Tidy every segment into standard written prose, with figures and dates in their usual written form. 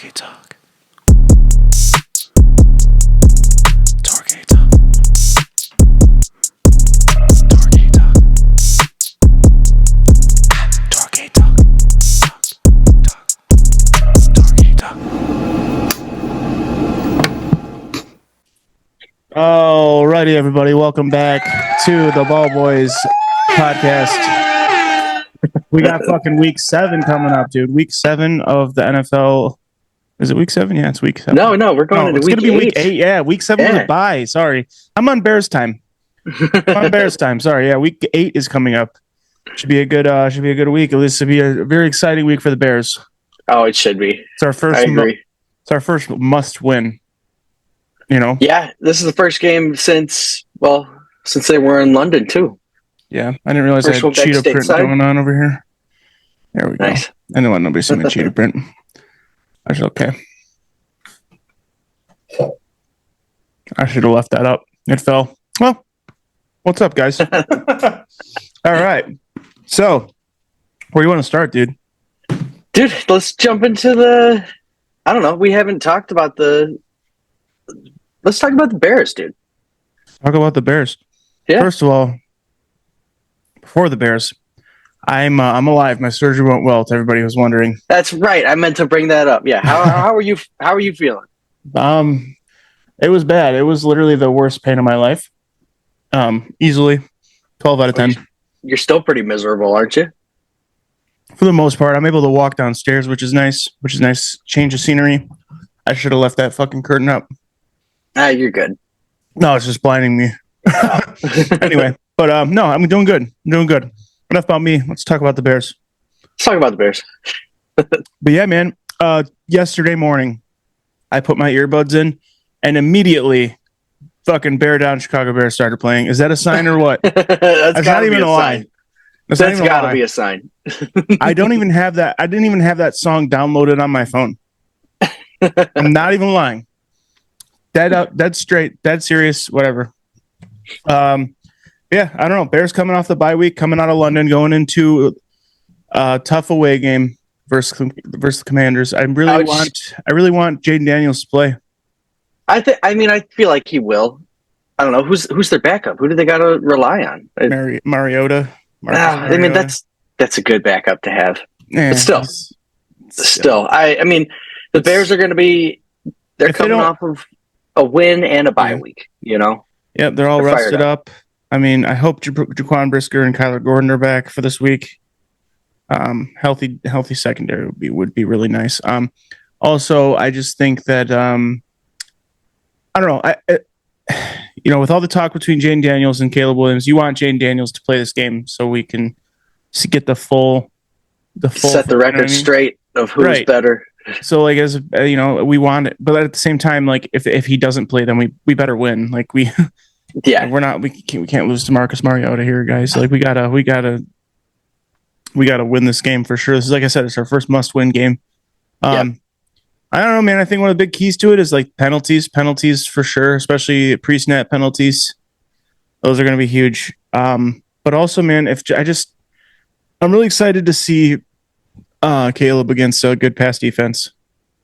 TorgyTalk. TorgyTalk. TorgyTalk. TorgyTalk. TorgyTalk. Alrighty, everybody. Welcome back to the Ball Boys podcast. We got fucking week 7 coming up, dude. Week 7 of the NFL. Is it week 7? Yeah, it's week 7. No, we're going into week 8. It's going to be week 8. Yeah, week 7 with a bye. Sorry. I'm on Bears time. Sorry. Yeah, week 8 is coming up. Should be a good week. At least it'll be a very exciting week for the Bears. Oh, it should be. It's our first. I agree. It's our first must win. You know. Yeah, this is the first game since they were in London too. Yeah, I didn't realize I had cheetah print going on over here. There we go. Nice. I didn't want nobody to see my cheetah print. That's okay. I should have left that up. It fell. Well, what's up, guys? All right. So, where do you want to start, dude? Dude, let's jump into I don't know. We haven't talked about Let's talk about the Bears, dude. Talk about the Bears. Yeah. First of all, before the Bears, I'm alive. My surgery went well. To everybody who's wondering. That's right. I meant to bring that up. Yeah. How are you? How are you feeling? It was bad. It was literally the worst pain of my life. Easily 12 out of 10. You're still pretty miserable, aren't you? For the most part, I'm able to walk downstairs, which is nice. Change of scenery. I should have left that fucking curtain up. You're good. No, it's just blinding me. Anyway, but no, I'm doing good. Enough about me. Let's talk about the Bears. Let's talk about the Bears. But yeah, man, yesterday morning, I put my earbuds in, and immediately, fucking Bear Down Chicago Bears started playing. Is that a sign or what? That's not even a lie. That's got to be a sign. I don't even have that. I didn't even have that song downloaded on my phone. I'm not even lying. That's straight. That's serious. Whatever. Yeah, I don't know. Bears coming off the bye week, coming out of London, going into a tough away game versus the Commanders. I really want Jayden Daniels to play. I feel like he will. I don't know who's their backup. Who do they got to rely on? Mariota. I mean that's a good backup to have. Yeah, but still, I mean the Bears are going to be. They're coming off of a win and a bye week. You know. Yeah, they're all rested up. I mean, I hope Jaquan Brisker and Kyler Gordon are back for this week. Healthy secondary would be really nice. Also, I just think that I don't know. With all the talk between Jayden Daniels and Caleb Williams, you want Jayden Daniels to play this game so we can get the full set the record straight of who's better. So, like, as we want it, but at the same time, like, if he doesn't play, then we better win. Like we can't lose to Marcus Mariota here, guys. Like we gotta win this game for sure. This is, like I said, it's our first must-win game. I don't know, man. I think one of the big keys to it is like penalties for sure, especially pre-snap penalties. Those are going to be huge. But also, man, I'm really excited to see Caleb against a good pass defense.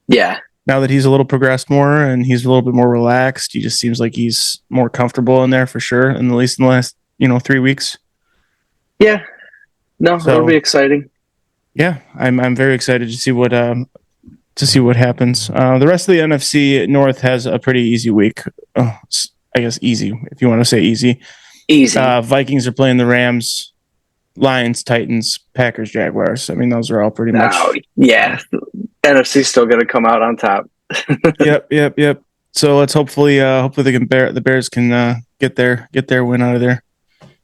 Yeah. Now that he's a little progressed more and he's a little bit more relaxed, he just seems like he's more comfortable in there for sure. And at least in the last, 3 weeks. Yeah. No, it'll be exciting. Yeah, I'm very excited to see what happens. The rest of the NFC North has a pretty easy week. I guess easy, if you want to say easy. Easy. Vikings are playing the Rams, Lions, Titans, Packers, Jaguars. I mean, those are all pretty much. Yeah. NFC's still going to come out on top. Yep. So let's hopefully the Bears can get their win out of there.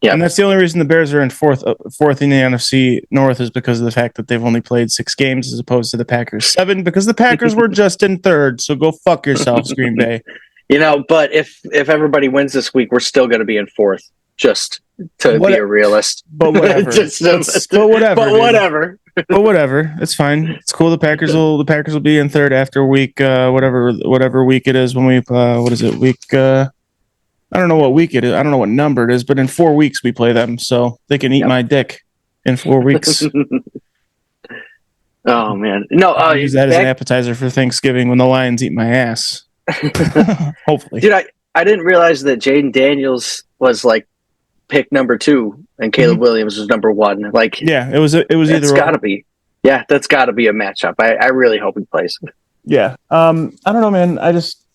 Yeah, and that's the only reason the Bears are in fourth in the NFC North is because of the fact that they've only played 6 games as opposed to the Packers 7 because the Packers were just in 3rd. So go fuck yourselves, Green Bay. But if everybody wins this week, we're still going to be in 4th. Just to be a realist. But whatever. But whatever. It's fine. It's cool. The Packers will be in 3rd after week whatever week it is when we what is it? Week I don't know what week it is. I don't know what number it is, but in 4 weeks we play them, so they can eat my dick in 4 weeks. Oh man, no. I'll use that as an appetizer for Thanksgiving when the Lions eat my ass. Hopefully, dude. I didn't realize that Jayden Daniels was like pick number 2 and Caleb Williams was number 1. Like, yeah, it was either. That's got to be. Yeah, that's got to be a matchup. I really hope he plays. Yeah. I don't know, man. I just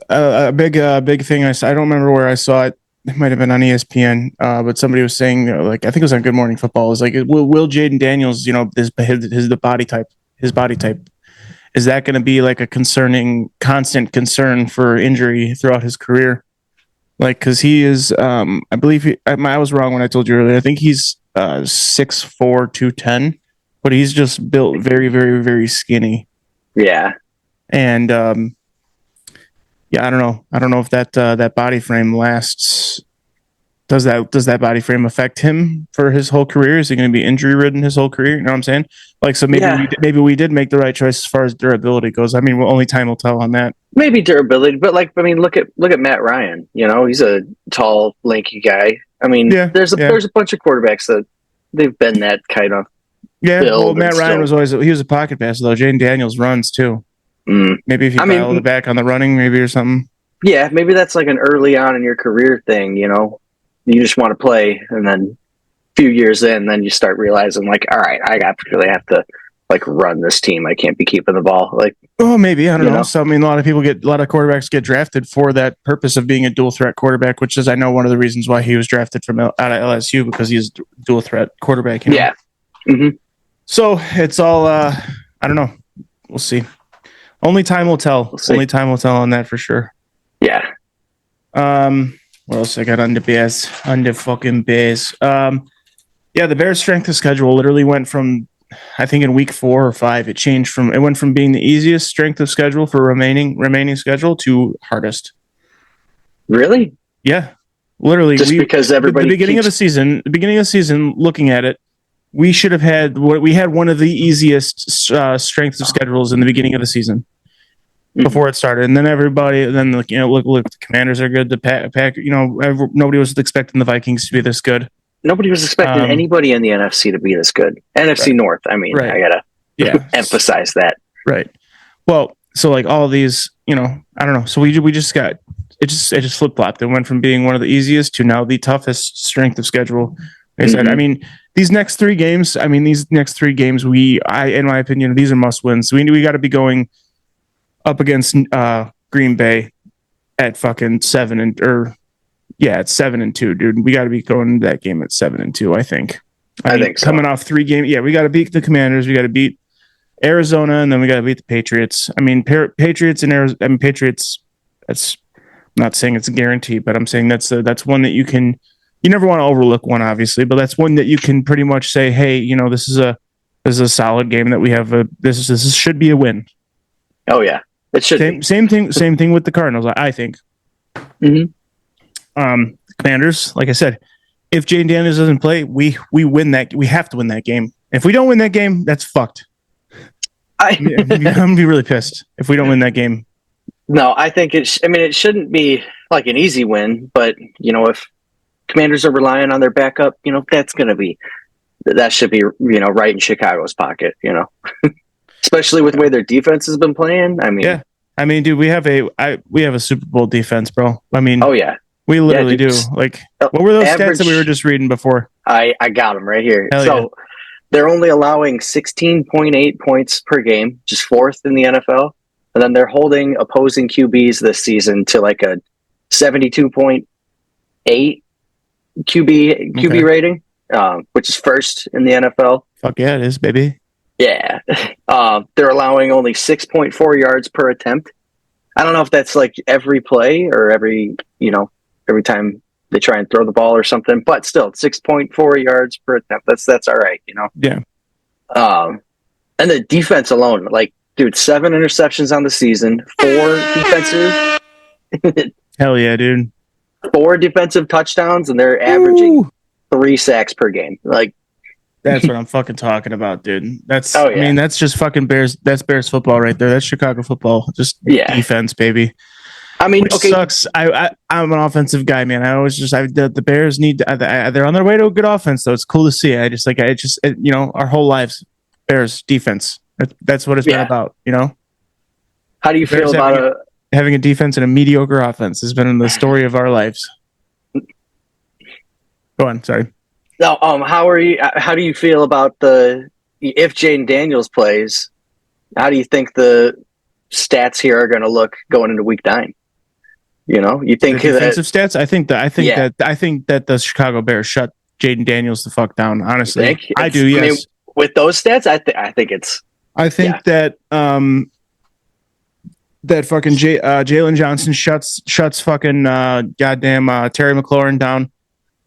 a big thing. I don't remember where I saw it. It might have been on ESPN, but somebody was saying, like, I think it was on Good Morning Football. It was like, will Jayden Daniels, his body type, is that going to be like a constant concern for injury throughout his career? Like, because he is, I believe I was wrong when I told you earlier. I think he's 6'4", 210, but he's just built very, very, very skinny. Yeah, and yeah, I don't know. I don't know if that body frame lasts. Does that body frame affect him for his whole career? Is he going to be injury ridden his whole career? You know what I'm saying? Like, so maybe we did make the right choice as far as durability goes. I mean, only time will tell on that. Maybe durability, but like, I mean, look at Matt Ryan. You know, he's a tall, lanky guy. I mean, there's a bunch of quarterbacks that they've been that kind of. Yeah, well, Matt Ryan was a pocket passer though. Jayden Daniels runs too. Maybe if you dial it back on the running, maybe or something. Yeah, maybe that's like an early on in your career thing. You know, you just want to play, and then a few years in, then you start realizing, like, all right, I really have to like run this team. I can't be keeping the ball. Like, oh, maybe I don't know. So I mean, a lot of quarterbacks get drafted for that purpose of being a dual threat quarterback, which is I know one of the reasons why he was drafted from out of LSU because he's dual threat quarterback. Yeah. Mm-hmm. So it's all I don't know. We'll see. Only time will tell. Only time will tell on that for sure. Yeah. What else I got on the Bears? On the fucking Bears. Yeah, the Bears' strength of schedule literally went from, I think in week 4 or 5, it went from being the easiest strength of schedule for remaining schedule to hardest. Really? Yeah. Literally. Just because everybody the beginning of the season, looking at it, we should have had one of the easiest strengths of schedules in the beginning of the season before it started, and then look, the Commanders are good. The Pack, nobody was expecting the Vikings to be this good. Nobody was expecting anybody in the NFC to be this good. NFC North. I mean, I gotta emphasize that. Right. Well, so like all of these, I don't know. So we just got it just flip flopped. It went from being one of the easiest to now the toughest strength of schedule. Like I said, I mean, these next 3 games, in my opinion, these are must wins. So we got to be going up against Green Bay at fucking 7-2, dude. We got to be going to that game at 7-2. I think. I think so. Coming off 3 games, we got to beat the Commanders. We got to beat Arizona, and then we got to beat the Patriots. I mean, Patriots and Arizona. I mean, Patriots. I'm not saying it's a guarantee, but I'm saying that's one that you can. You never want to overlook one, obviously, but that's one that you can pretty much say, hey, this is a solid game that we have. This should be a win. Oh yeah, it should. Same thing with the Cardinals. I think. Commanders, like I said, if Jayden Daniels doesn't play, we win that. We have to win that game. If we don't win that game, that's fucked. I'm gonna be really pissed if we don't win that game. No, I think it shouldn't be like an easy win, but if Commanders are relying on their backup, that should be right in Chicago's pocket, especially with the way their defense has been playing. I mean, dude, we have a Super Bowl defense, bro. I mean, oh yeah, we literally do. Like, what were those stats that we were just reading before? I got them right here. Hell so they're only allowing 16.8 points per game, just 4th in the NFL, and then they're holding opposing QBs this season to like a 72.8 QB rating, which is 1st in the NFL. Fuck yeah, it is, baby. Yeah. They're allowing only 6.4 yards per attempt. I don't know if that's like every play or every time they try and throw the ball or something, but still 6.4 yards per attempt. That's all right, Yeah. And the defense alone, like, dude, 7 interceptions on the season, 4 defensive. Hell yeah, dude. 4 defensive touchdowns, and they're averaging 3 sacks per game. Like, that's what I'm fucking talking about, dude. I mean, that's just fucking Bears. That's Bears football right there. That's Chicago football. Just defense, baby. I mean, which sucks. I'm an offensive guy, man. The Bears need. They're on their way to a good offense, though. It's cool to see. Our whole lives, Bears defense. That's what it's been about, you know? How do you feel about having a defense and a mediocre offense has been in the story of our lives. Go on, sorry. No, how do you feel about if Jayden Daniels plays, how do you think the stats here are going to look going into week 9? You know, you think the defensive stats? I think that the Chicago Bears shut Jayden Daniels the fuck down. Honestly, I do. Yes, I mean, with those stats, I think it's. I think that that fucking Jalen Johnson shuts fucking goddamn Terry McLaurin down,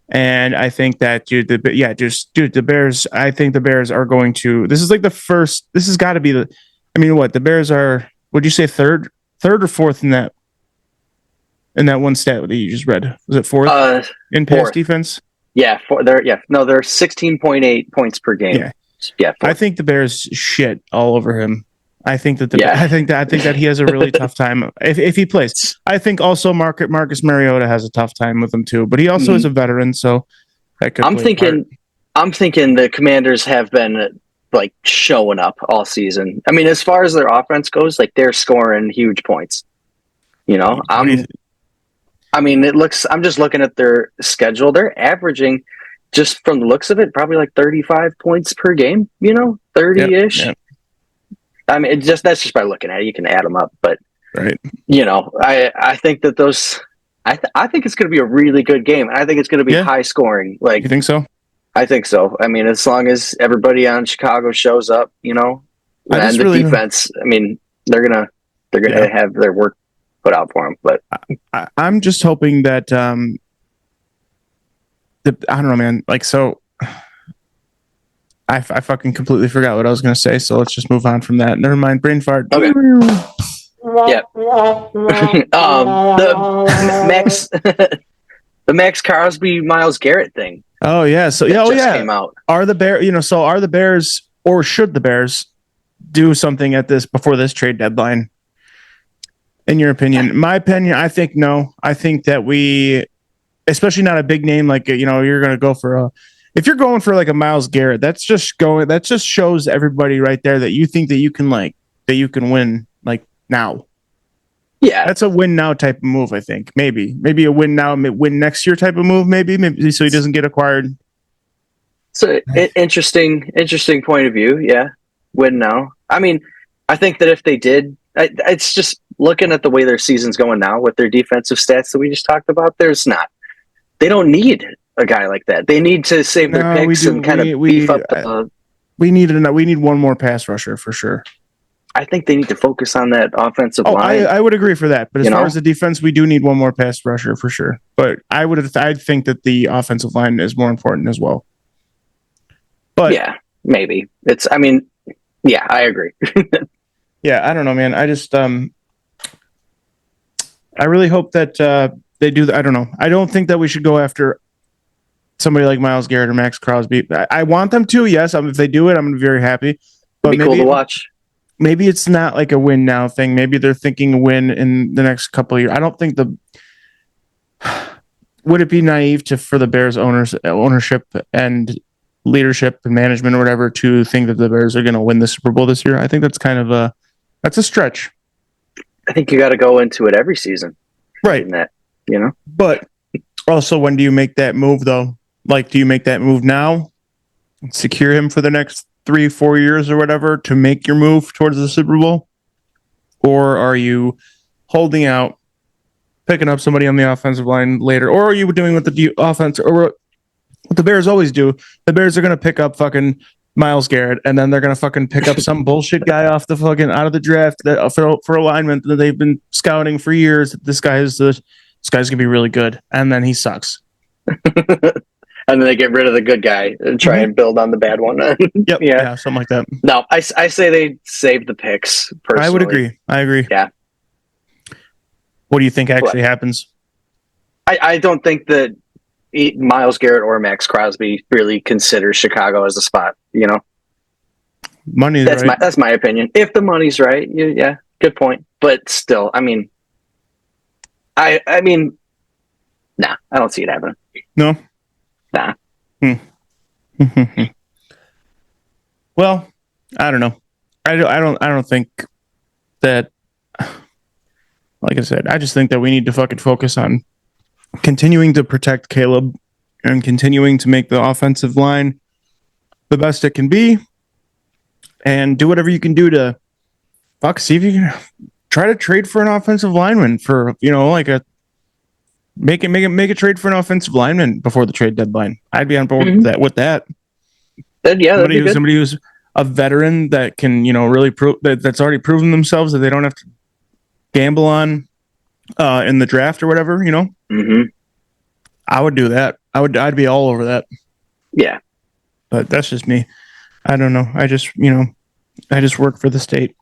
and I think that the Bears. I think the Bears are going to. This is like the first. This has got to be the. I mean, what the Bears are? Would you say third or fourth in that? In that one stat that you just read, was it fourth in pass defense? Yeah, they're 16.8 points per game. Yeah. I think the Bears shit all over him. I think that I think that he has a really tough time if he plays. I think also Marcus Mariota has a tough time with him too, but he also is a veteran, so that could. I'm thinking the Commanders have been like showing up all season. I mean, as far as their offense goes, like they're scoring huge points. You know, I mean, I'm just looking at their schedule. They're averaging, just from the looks of it, probably like 35 points per game, 30-ish. Yep. I mean, that's just by looking at it. You can add them up, but, right. I think that I think it's going to be a really good game. And I think it's going to be high scoring. Like, you think so? I think so. I mean, as long as everybody on Chicago shows up, and the defense, I mean, they're going to have their work put out for them, but I'm just hoping that I don't know, man. Like, so I fucking completely forgot what I was going to say. So let's just move on from that. Never mind. Brain fart. Okay. Yeah. The Max Crosby, Myles Garrett thing. Oh yeah. So came out. Are the Bears or should the Bears do something before this trade deadline? In your opinion? My opinion, I think no. I think that we, especially not a big name like you're going to go for if you're going for like a Myles Garrett, that just shows everybody right there that you think that you can win like now. Yeah, that's a win now type of move. I think maybe a win now, win next year type of move. Maybe so he doesn't get acquired. So interesting point of view. Yeah, win now. I mean, I think that if they did, it's just. Looking at the way their season's going now with their defensive stats that we just talked about, they don't need a guy like that. They need to save their picks and kind of beef up. We need one more pass rusher for sure. I think they need to focus on that offensive line. I would agree for that. But as far as the defense, we do need one more pass rusher for sure. But I think that the offensive line is more important as well. But yeah, maybe I agree. Yeah, I don't know, man. I just I really hope that they do. I don't know. I don't think that we should go after somebody like Myles Garrett or Max Crosby. I want them to. Yes, if they do it, I'm going to be very happy. But maybe cool to watch. Maybe it's not like a win now thing. Maybe they're thinking a win in the next couple of years. I don't think would it be naive for the Bears ownership and leadership and management or whatever to think that the Bears are going to win the Super Bowl this year? I think that's kind of that's a stretch. I think you got to go into it every season. Right. But also, when do you make that move, though? Like, do you make that move now? Secure him for the next 3-4 years or whatever to make your move towards the Super Bowl? Or are you holding out, picking up somebody on the offensive line later? Or are you doing what the offense or what the Bears always do? The Bears are going to pick up fucking Myles Garrett, and then they're gonna fucking pick up some bullshit guy out of the draft that for alignment that they've been scouting for years. This guy's gonna be really good, and then he sucks. And then they get rid of the good guy and try and build on the bad one. Yep, yeah, something like that. No, I say they save the picks. Personally, I would agree. I agree. Yeah. What do you think actually happens? I don't think that Myles Garrett or Max Crosby really consider Chicago as a spot. Money. That's my opinion. If the money's right, yeah, good point. But still, I mean, nah, I don't see it happening. No. Nah. Well, I don't know. I don't think that. Like I said, I just think that we need to fucking focus on continuing to protect Caleb and continuing to make the offensive line the best it can be, and do whatever you can do to see if you can try to trade for an offensive lineman for like a make a trade for an offensive lineman before the trade deadline. I'd be on board with that. Somebody who's a veteran that can really prove that's already proven themselves, that they don't have to gamble on in the draft or whatever. I would do that. I'd be all over that. Yeah, but that's just me. I don't know. I just work for the state.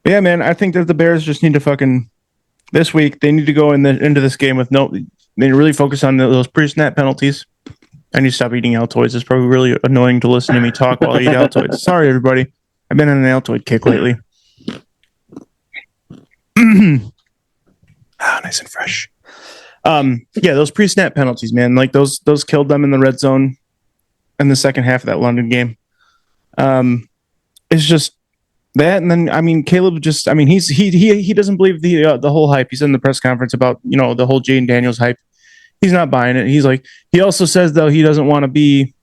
Yeah, man. I think that the Bears just need to fucking this week. They need to go into this game with they need to really focus on those pre-snap penalties. I need to stop eating Altoids. It's probably really annoying to listen to me talk while I eat Altoids. Sorry, everybody. I've been on an Altoid kick lately. Nice and fresh. Yeah, those pre-snap penalties, man. Like those killed them in the red zone in the second half of that London game. It's just that, and then Caleb just he doesn't believe the whole hype. He said in the press conference about the whole Jayden Daniels hype. He's not buying it. He's like, he also says though he doesn't want to be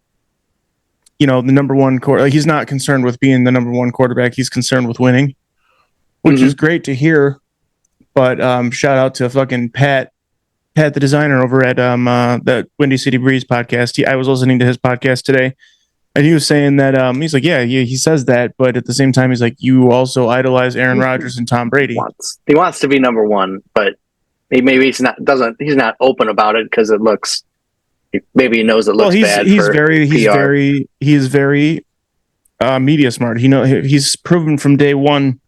the number one quarterback. He's not concerned with being the number one quarterback. He's concerned with winning, which is great to hear. But shout out to fucking Pat, the designer over at the Windy City Breeze podcast. I was listening to his podcast today, and he was saying that he's like, yeah, he says that, but at the same time, he's like, you also idolize Aaron Rodgers and Tom Brady. He wants to be number one, but he's not open about it because it looks. Maybe he knows it looks bad. He's very media smart. He's proven from day one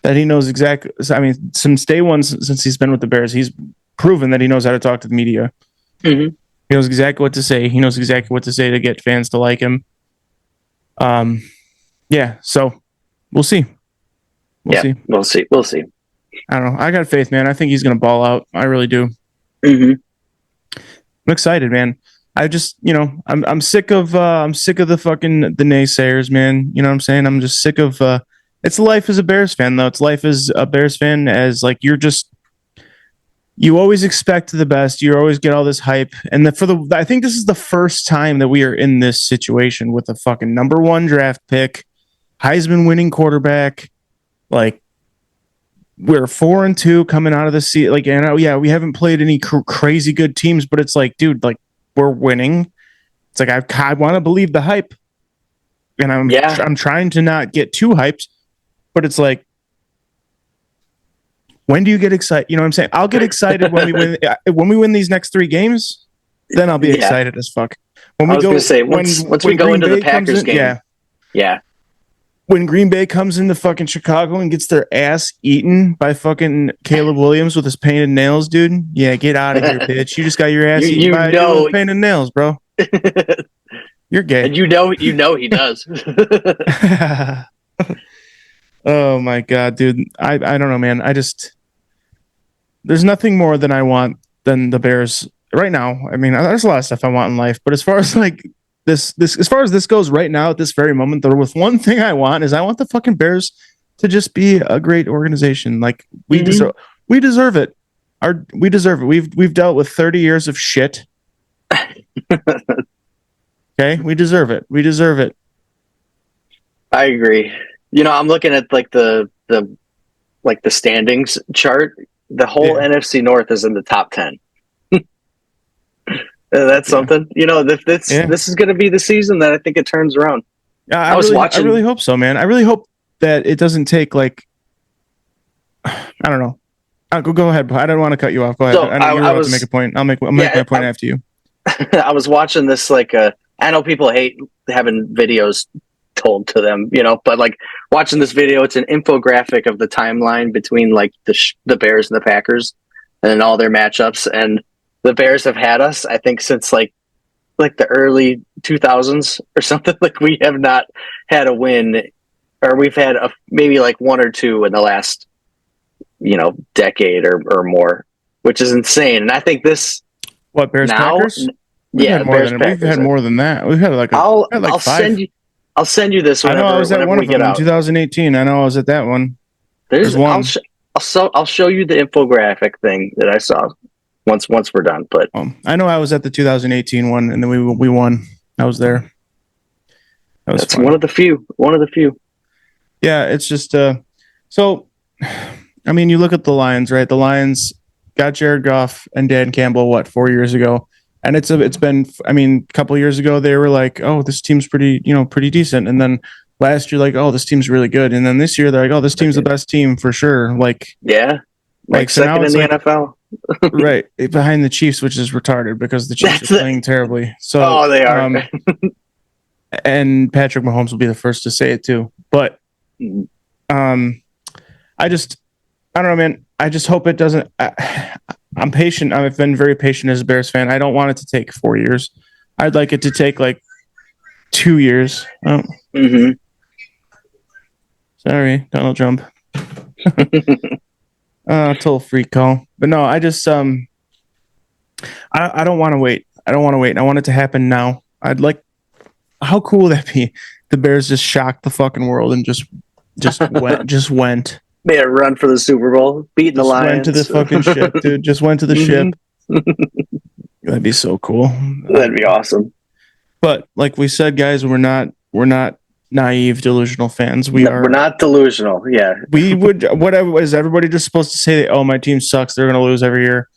that he knows exactly. Since day one, since he's been with the Bears, he's proven that he knows how to talk to the media. He knows exactly what to say. He knows exactly what to say to get fans to like him. Yeah. So we'll see. We'll see. I don't know. I got faith, man. I think he's going to ball out. I really do. I'm excited, man. I just, I'm sick of the fucking the naysayers, man. You know what I'm saying? I'm just sick of. It's life as a Bears fan, though. It's life as a Bears fan, as like you always expect the best. You always get all this hype, and I think this is the first time that we are in this situation with a fucking number one draft pick, Heisman winning quarterback. Like, we're 4-2 coming out of the season. Like, and we haven't played any crazy good teams, but it's like, dude, like we're winning. It's like I want to believe the hype, and I'm trying to not get too hyped, but it's like, when do you get excited? You know what I'm saying? I'll get excited when we win these next 3 games. Then I'll be excited as fuck. Once we go into the Packers game, when Green Bay comes into fucking Chicago and gets their ass eaten by fucking Caleb Williams with his painted nails, dude. Yeah, get out of here, bitch. You just got your ass eaten by with painted nails, bro. You're gay. And you know he does. Oh my god, dude. I don't know, man. There's nothing more than I want than the Bears right now. I mean, there's a lot of stuff I want in life, but as far as like this as far as this goes right now at this very moment, there was one thing I want the fucking Bears to just be a great organization. Like we deserve it. We deserve it. We've dealt with 30 years of shit. Okay, we deserve it. I agree. I'm looking at like the standings chart. The whole NFC North is in the top 10. That's something. This is going to be the season that I think it turns around. I really hope so, man. I really hope that it doesn't take like, I don't know. Go ahead. I don't want to cut you off. Go ahead. So you're about to make a point. I'll make my point after you. I was watching this I know people hate having videos told to them, but like watching this video, it's an infographic of the timeline between like the Bears and the Packers and all their matchups. And the Bears have had us, I think, since like the early 2000s or something. Like we have not had a win, or we've had maybe like 1 or 2 in the last, decade or more, which is insane. And I think this Bears Packers? We've Yeah, had more Bears than Packers. we've had more than that. We've had like I'll five. I'll send you this. I know I was at one of them in out. 2018. I know I was at that one. There's one. I'll show you the infographic thing that I saw once we're done. But I know I was at the 2018 one, and then we won. I was there. That's fun. One of the few. Yeah, it's just so. I mean, you look at the Lions, right? The Lions got Jared Goff and Dan Campbell 4 years ago, and it's been. I mean, a couple of years ago they were like, oh, this team's pretty decent, and then last year like, oh, this team's really good, and then this year they're like, oh, this team's the best team for sure. Like, yeah, like so second in the NFL. Right, behind the Chiefs, which is retarded because the Chiefs are playing terribly. So, they are. And Patrick Mahomes will be the first to say it too. But, I don't know, man. I just hope it doesn't. I'm patient. I've been very patient as a Bears fan. I don't want it to take 4 years. I'd like it to take like 2 years. Oh. Mm-hmm. Sorry, Donald Trump. Total freak call. But no, I just I don't want to wait. I don't want to wait. I want it to happen now. I'd like. How cool would that be? The Bears just shocked the fucking world and just went. Made a run for the Super Bowl, beating the Lions. Went to the fucking ship, dude. Just went to the ship. That'd be so cool. That'd be awesome. But like we said, guys, we're not naive, delusional fans. We're not delusional. Yeah. We would. Whatever. Is everybody just supposed to say, "Oh, my team sucks. They're going to lose every year"?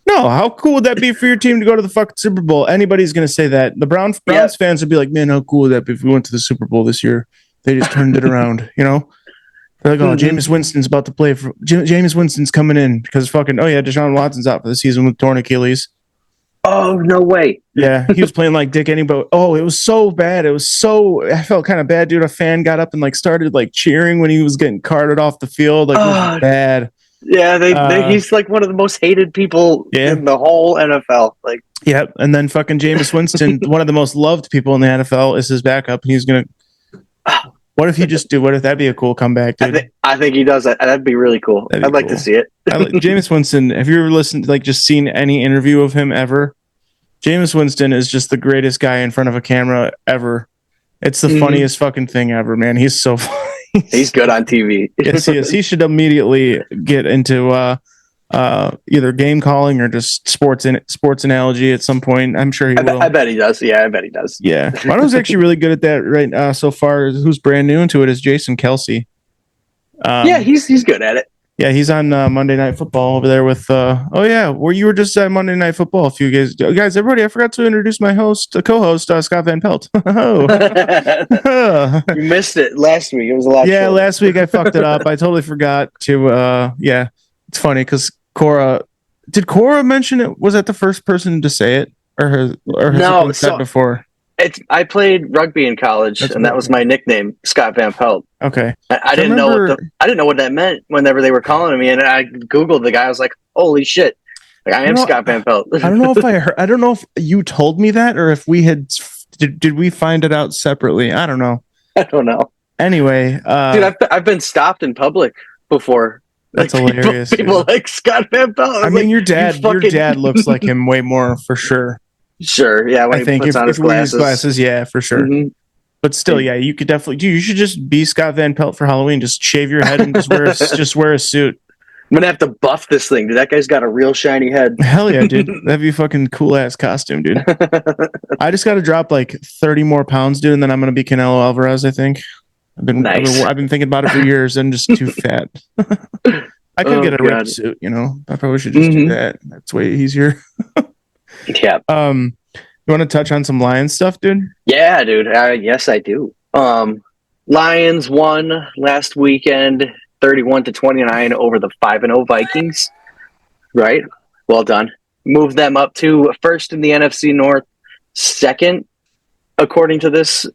No. How cool would that be for your team to go to the fucking Super Bowl? Anybody's going to say that. The Browns fans would be like, "Man, how cool would that be if we went to the Super Bowl this year? They just turned it around." You know. They're like, "Oh, Jameis Winston's about to play. Jameis Winston's coming in because fucking Deshaun Watson's out for the season with torn Achilles." Oh, no way. Yeah, he was playing like Dick Anybody. Oh, it was so bad. I felt kind of bad, dude. A fan got up and like started like cheering when he was getting carted off the field. Like, it was bad. Yeah, he's like one of the most hated people in the whole NFL. Like, yep. And then fucking Jameis Winston, one of the most loved people in the NFL, is his backup. He's gonna. What if that'd be a cool comeback, dude? I think he does that. That'd be really cool. I'd like to see it. Jameis Winston, have you ever listened, like just seen any interview of him ever? Jameis Winston is just the greatest guy in front of a camera ever. It's the funniest fucking thing ever, man. He's so funny. He's good on TV. Yes, he is. He should immediately get into either game calling or just sports analogy at some point. I'm sure he will. I bet he does. Yeah, I bet he does. Yeah. One who's actually really good at that right so far, who's brand new into it, is Jason Kelsey. Yeah, he's good at it. Yeah, he's on Monday Night Football over there with. Where you were just at Monday Night Football a few guys. Everybody, I forgot to introduce my co-host, Scott Van Pelt. You missed it last week. It was a lot. Yeah, last week I fucked it up. I totally forgot to. It's funny because did Cora mention it? Was that the first person to say it, or has it been said before? I played rugby in college, and that was my nickname, Scott Van Pelt. Okay, I didn't know what that meant whenever they were calling me, and I googled the guy. I was like, "Holy shit! Like, I am Scott Van Pelt." I don't know if I don't know if you told me that, or if we had. Did we find it out separately? I don't know. I don't know. Anyway, dude, I've been stopped in public before. That's like, hilarious. People like Scott Van Pelt. I mean, your dad looks like him way more for sure. Sure, yeah. When he puts on his glasses, yeah, for sure. Mm-hmm. But still, yeah, you could definitely. You should just be Scott Van Pelt for Halloween. Just shave your head and just wear a suit. I'm gonna have to buff this thing, dude. That guy's got a real shiny head. Hell yeah, dude. That'd be a fucking cool ass costume, dude. I just got to drop like 30 more pounds, dude, and then I'm gonna be Canelo Alvarez. I think. I've been thinking about it for years and just too fat. I could get a ripped suit, I probably should just do that. That's way easier. Yeah. You want to touch on some Lions stuff, dude? Yeah, dude. Yes, I do. Lions won last weekend, 31-29 over the 5-0 Vikings. Right. Well done. Moved them up to first in the NFC North, second according to this,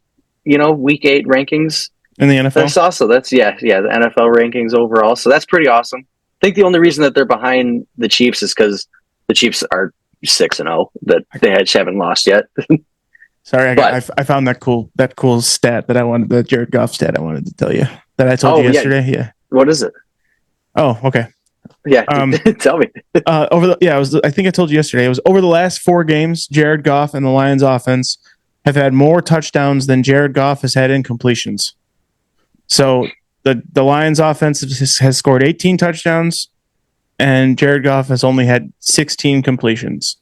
Week 8 rankings in the NFL. That's also the NFL rankings overall. So that's pretty awesome. I think the only reason that they're behind the Chiefs is because the Chiefs are 6-0 that they haven't lost yet. Sorry, I found that cool stat that I wanted, the Jared Goff stat I wanted to tell you that I told you yesterday. Yeah. What is it? Oh, okay. Yeah, tell me. I think I told you yesterday. It was over the last 4 games. Jared Goff and the Lions offense have had more touchdowns than Jared Goff has had incompletions. So the Lions offense has scored 18 touchdowns, and Jared Goff has only had 16 incompletions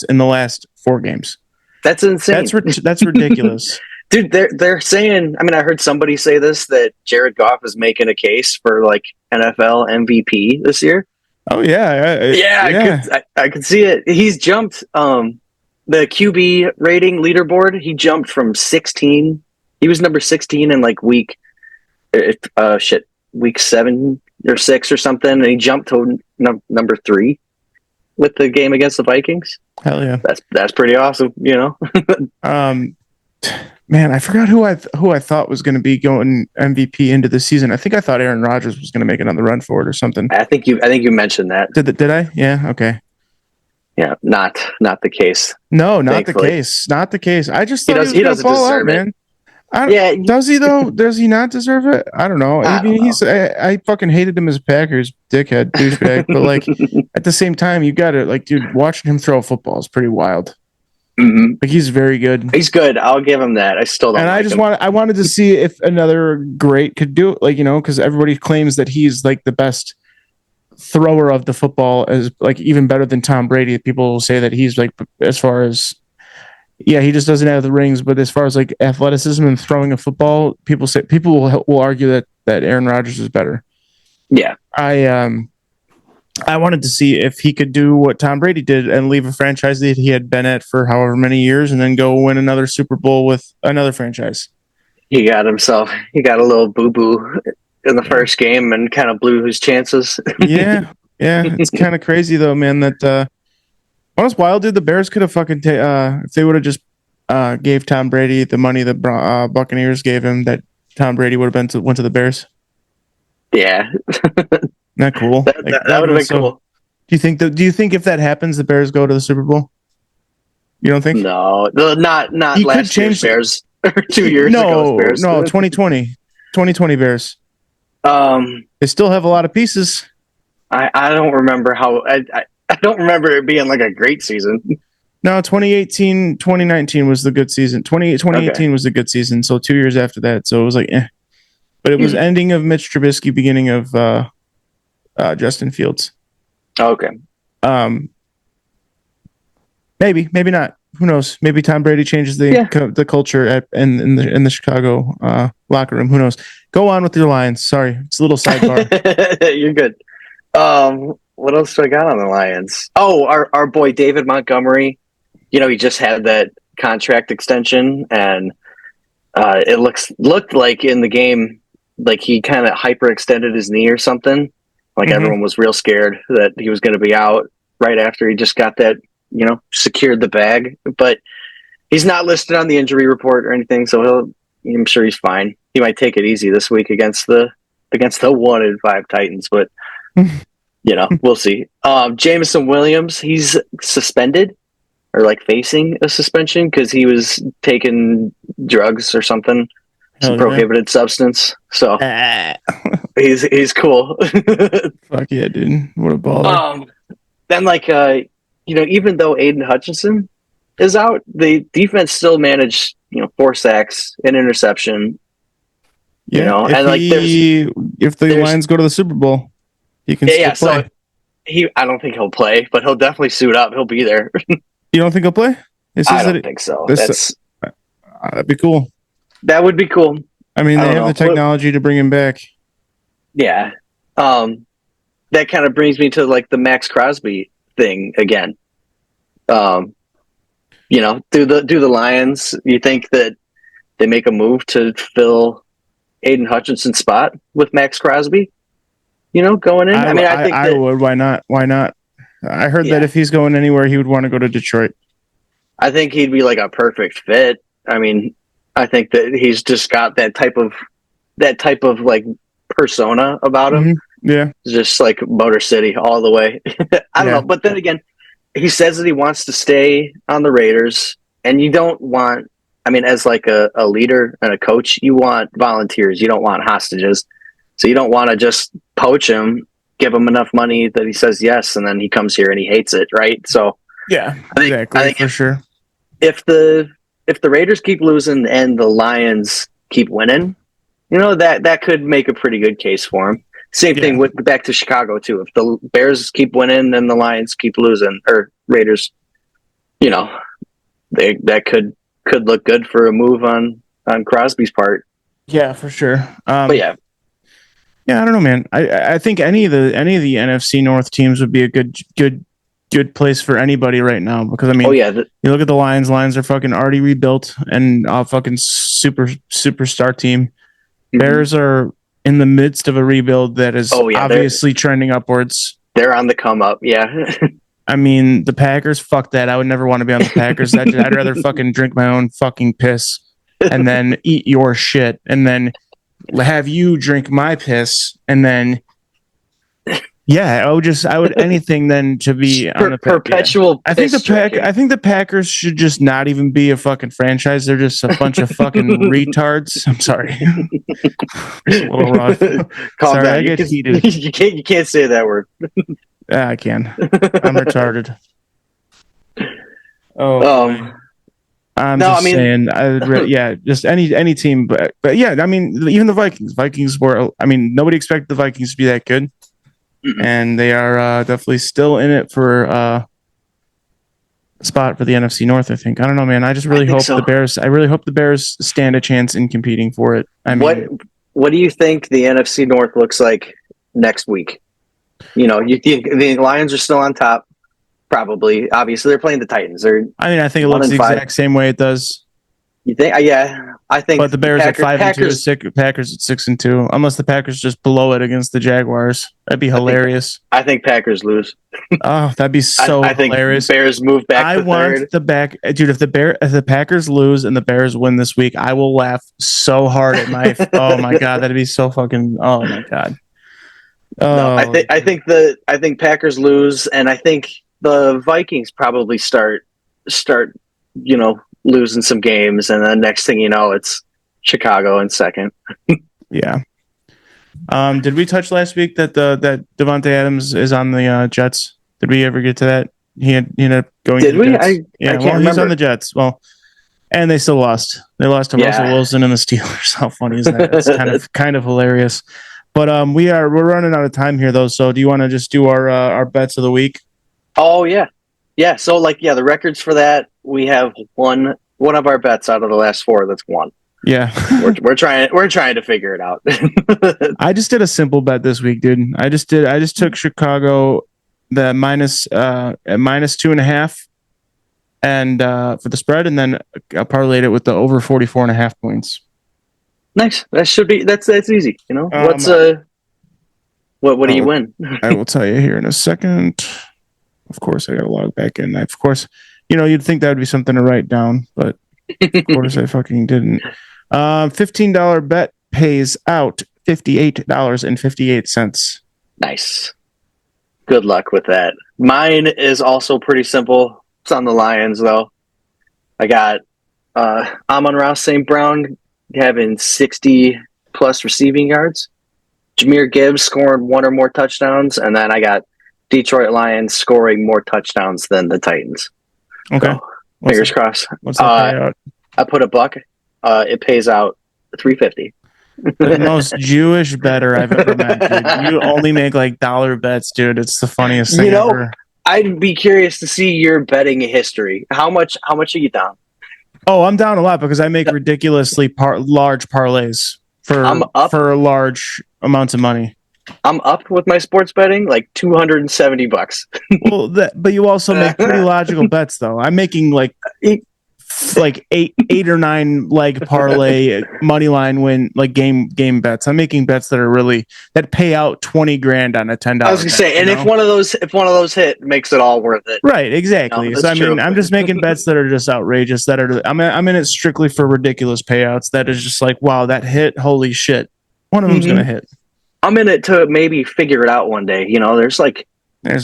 in the last 4 games. That's insane. That's ridiculous. Dude, they're saying, I mean, I heard somebody say this, that Jared Goff is making a case for like NFL MVP this year. Oh yeah. I could see it. He's jumped the QB rating leaderboard. He jumped from 16. He was number 16 in like week 7 or 6 or something, and he jumped to number 3 with the game against the Vikings. Hell yeah, that's pretty awesome. You know. Man, I forgot who I thought was going to be going MVP into the season. I think I thought Aaron Rodgers was going to make another run for it or something. I think you mentioned that. Did I? Yeah. Okay. Yeah, not the case. No, not the case. Not the case. I just thought he doesn't deserve it. Man. Does he though? Does he not deserve it? I don't know. I fucking hated him as a Packers dickhead douchebag, but like at the same time, you got to like, dude, watching him throw a football is pretty wild. Mm-hmm. Like he's very good. He's good. I'll give him that. I still don't. And I wanted to see if another great could do it, like, you know, because everybody claims that he's like the best thrower of the football, as like even better than Tom Brady. People will say that he's like, as far as, yeah, he just doesn't have the rings, but as far as like athleticism and throwing a football, people will argue that Aaron Rodgers is better. Yeah, I wanted to see if he could do what Tom Brady did and leave a franchise that he had been at for however many years and then go win another Super Bowl with another franchise. He got a little boo-boo in the first game and kind of blew his chances. Yeah. It's kind of crazy though, man, that honest wild, dude, the Bears could have fucking if they would have just gave Tom Brady the money the Buccaneers gave him, that Tom Brady would have went to the Bears. Yeah. Isn't that cool? That would have been cool. Do you think if that happens, the Bears go to the Super Bowl? You don't think? No, not last year's Bears or 2 years ago Bears. No, 2020 Bears. They still have a lot of pieces. I don't remember how. I don't remember it being like a great season. No, 2019 was the good season. 2018 was the good season. So 2 years after that, so it was like, but it was ending of Mitch Trubisky, beginning of Justin Fields. Okay. Maybe not. Who knows? Maybe Tom Brady changes the culture in the Chicago locker room. Who knows? Go on with your Lions. Sorry, it's a little sidebar. You're good. What else do I got on the Lions? Oh, our boy David Montgomery. You know, he just had that contract extension, and it looked like in the game, like he kind of hyperextended his knee or something. Like everyone was real scared that he was going to be out right after he just got that, you know, secured the bag. But he's not listed on the injury report or anything, so I'm sure he's fine. He might take it easy this week against the 1-5 Titans, but you know, we'll see. Jameson Williams, he's suspended or like facing a suspension because he was taking drugs or something. Some prohibited substance, so he's cool. Fuck yeah, dude! What a baller. Then, like, you know, even though Aiden Hutchinson is out, the defense still managed, you know, 4 sacks, an interception. Yeah, you know, and like, if the Lions go to the Super Bowl, he can still play. So I don't think he'll play, but he'll definitely suit up. He'll be there. You don't think he'll play? I don't think so. That'd be cool. That would be cool. I mean, they have the technology to bring him back. Yeah. That kind of brings me to like the Max Crosby thing again. You know, do the Lions, you think that they make a move to fill Aiden Hutchinson's spot with Max Crosby? You know, going in? I mean, I think I would. Why not? I heard that if he's going anywhere, he would want to go to Detroit. I think he'd be like a perfect fit. I mean, I think that he's just got that type of like persona about him. Mm-hmm. Yeah. Just like Motor City all the way. I don't know. But then again, he says that he wants to stay on the Raiders, and you don't want, I mean, as like a leader and a coach, you want volunteers. You don't want hostages. So you don't want to just poach him, give him enough money that he says yes, and then he comes here and he hates it, right? So Yeah, I think for sure. If the Raiders keep losing and the Lions keep winning, that could make a pretty good case for him. Same thing with back to Chicago too. If the Bears keep winning and the Lions keep losing, or Raiders, that could look good for a move on Crosby's part. Yeah, for sure. But yeah, I don't know, man. I think any of the NFC North teams would be a good place for anybody right now, because I mean, you look at the Lions. Lions are fucking already rebuilt and a fucking superstar team. Mm-hmm. Bears are in the midst of a rebuild that is obviously trending upwards. They're on the come up. Yeah. I mean, the Packers, fuck that. I would never want to be on the Packers. I'd rather fucking drink my own fucking piss and then eat your shit and then have you drink my piss, and then I would anything then to be on the perpetual. Yeah. I think the Packers should just not even be a fucking franchise. They're just a bunch of fucking retards. I'm sorry. It's a little rough. Calm down. I get heated. You can't say that word. Yeah, I can. I'm retarded. Oh. Saying, just any team, but yeah, I mean, even the Vikings were. I mean, nobody expected the Vikings to be that good, and they are definitely still in it for a spot for the NFC North. I think. I don't know, man. I just really hope the Bears. I really hope the Bears stand a chance in competing for it. I mean, what do you think the NFC North looks like next week? You think the Lions are still on top? Probably. Obviously, they're playing the Titans. I think it looks the exact same way it does. You think? Yeah, I think. But the Bears at 5-2, Packers at 6-2. Unless the Packers just blow it against the Jaguars, that'd be hilarious. I think Packers lose. Oh, that'd be so hilarious. Think Bears move back. I want the back, dude. If the Packers lose and the Bears win this week, I will laugh so hard at my. Oh my god, that'd be so fucking. Oh my god. Oh, no, I think Packers lose, and I think the Vikings probably start losing some games, and then next thing you know, it's Chicago in second. Yeah. Did we touch last week that that Devontae Adams is on the Jets? Did we ever get to that? He ended up going. Did to the we? Jets. I can't remember. He's on the Jets. Well, and they still lost. They lost to Russell Wilson and the Steelers. How funny is that? It's kind of hilarious. But we're running out of time here though. So do you want to just do our bets of the week? Oh yeah. Yeah, so the records for that, we have one of our bets out of the last 4 that's won. Yeah. we're trying to figure it out. I just did a simple bet this week, dude. I just took Chicago the minus 2.5 and for the spread, and then I parlayed it with the over 44.5 points. Nice. That's easy, What's what do you win? I will tell you here in a second. Of course, I got to log back in. Of course, you'd think that would be something to write down, but of course I fucking didn't. $15 bet pays out $58.58. Nice. Good luck with that. Mine is also pretty simple. It's on the Lions, though. I got Amon-Ra St. Brown having 60-plus receiving yards. Jahmyr Gibbs scoring 1 or more touchdowns, and then I got Detroit Lions scoring more touchdowns than the Titans. Okay. So, fingers crossed. What's that payout? I put $1. It pays out $3.50. The most Jewish better I've ever met, dude. You only make dollar bets, dude. It's the funniest thing ever. I'd be curious to see your betting history. How much are you down? Oh, I'm down a lot because I make ridiculously large parlays for large amounts of money. I'm up with my sports betting $270. Well, but you also make pretty logical bets, though. I'm making eight or 9 leg parlay money line win game bets. I'm making bets that pay out $20,000 on a $10. I was gonna say, and if one of those hit, makes it all worth it. Right, exactly. So I'm just making bets that are just outrageous. I'm in it strictly for ridiculous payouts. That is just wow, that hit, holy shit, one of them's gonna hit. I'm in it to maybe figure it out one day. There's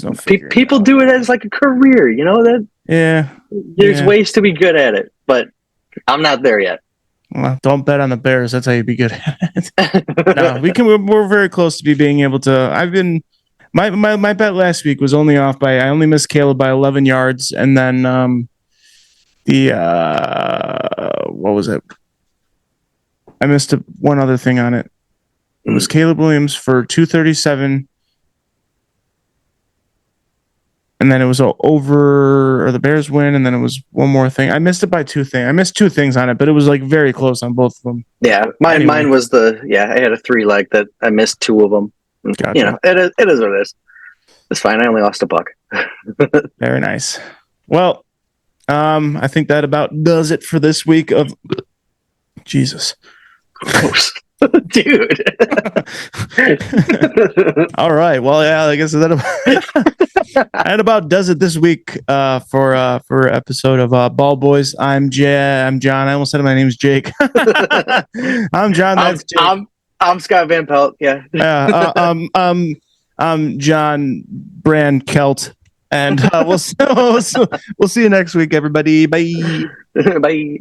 no people do it as a career. There's ways to be good at it, but I'm not there yet. Well, don't bet on the Bears. That's how you be good at it. No, we're very close to being able to. My bet last week was only off by I only missed Caleb by 11 yards, and then what was it? I missed one other thing on it. It was Caleb Williams for 237, and then it was over, or the Bears win, and then it was one more thing. I missed it by two things. I missed two things on it, but it was like very close on both of them. Yeah, mine was I had a 3-leg that I missed 2 of them. Gotcha. You know, it is what it is. It's fine. I only lost $1. Very nice. Well, I think that about does it for this week of Jesus. Gross. Dude. All right. Well, yeah, I guess that about does it this week for episode of Ball Boys. I'm Jon. I almost said my name's Jake. I'm Jon. That's Jake. I'm Scott Van Pelt. Yeah. I'm Jon Brand Kelt, and we'll see you next week, everybody. Bye. Bye.